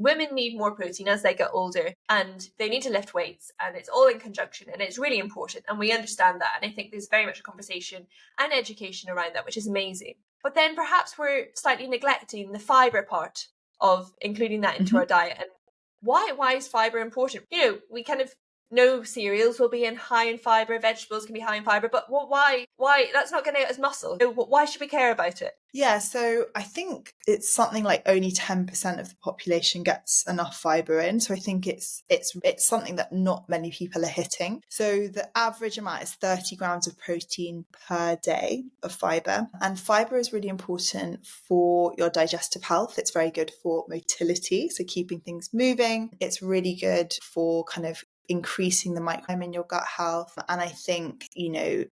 women need more protein as they get older, and they need to lift weights, and it's all in conjunction, and it's really important, and we understand that. And I think there's very much a conversation and education around that, which is amazing. But then perhaps we're slightly neglecting the fibre part of including that into our diet. And why is fibre important? We kind of know cereals will be high in fibre, vegetables can be high in fibre, but why that's not going to get us muscle? Why should we care about it? Yeah, so I think it's something like only 10% of the population gets enough fibre in. So I think it's something that not many people are hitting. So the average amount is 30 grams of protein per day of fibre. And fibre is really important for your digestive health. It's very good for motility, so keeping things moving. It's really good for kind of increasing the microbiome in your gut health. And I think,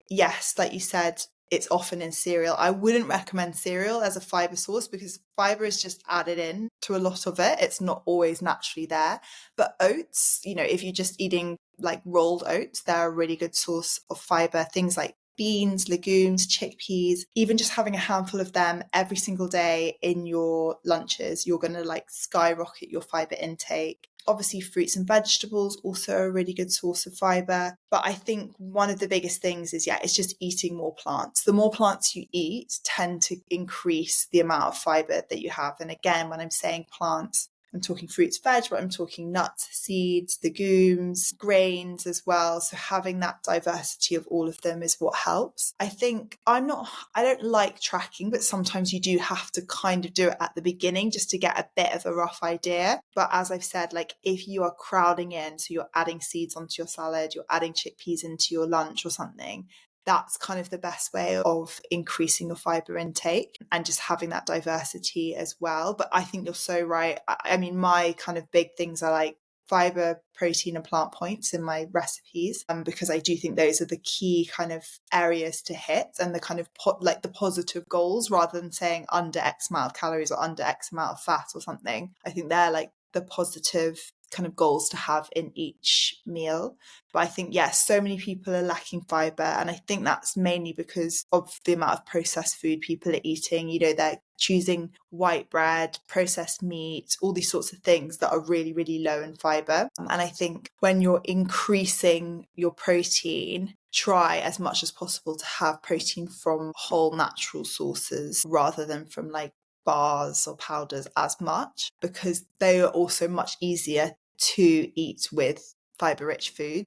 yes, like you said, it's often in cereal. I wouldn't recommend cereal as a fibre source because fibre is just added in to a lot of it. It's not always naturally there. But oats, if you're just eating like rolled oats, they're a really good source of fibre. Things like beans, legumes, chickpeas, even just having a handful of them every single day in your lunches, you're going to like skyrocket your fibre intake. Obviously, fruits and vegetables also a really good source of fibre. But I think one of the biggest things is, it's just eating more plants. The more plants you eat tend to increase the amount of fibre that you have. And again, when I'm saying plants, I'm talking fruits, veg, but I'm talking nuts, seeds, legumes, grains as well. So having that diversity of all of them is what helps. I think I don't like tracking, but sometimes you do have to kind of do it at the beginning just to get a bit of a rough idea. But as I've said, like if you are crowding in, so you're adding seeds onto your salad, you're adding chickpeas into your lunch or something, that's kind of the best way of increasing your fibre intake and just having that diversity as well. But I think you're so right. I mean, my kind of big things are like fibre, protein and plant points in my recipes, because I do think those are the key kind of areas to hit and the kind of like the positive goals rather than saying under X amount of calories or under X amount of fat or something. I think they're like the positive kind of goals to have in each meal. But I think, yes, so many people are lacking fibre. And I think that's mainly because of the amount of processed food people are eating. They're choosing white bread, processed meat, all these sorts of things that are really, really low in fibre. And I think when you're increasing your protein, try as much as possible to have protein from whole natural sources rather than from like bars or powders as much, because they are also much easier to eat with fibre-rich food.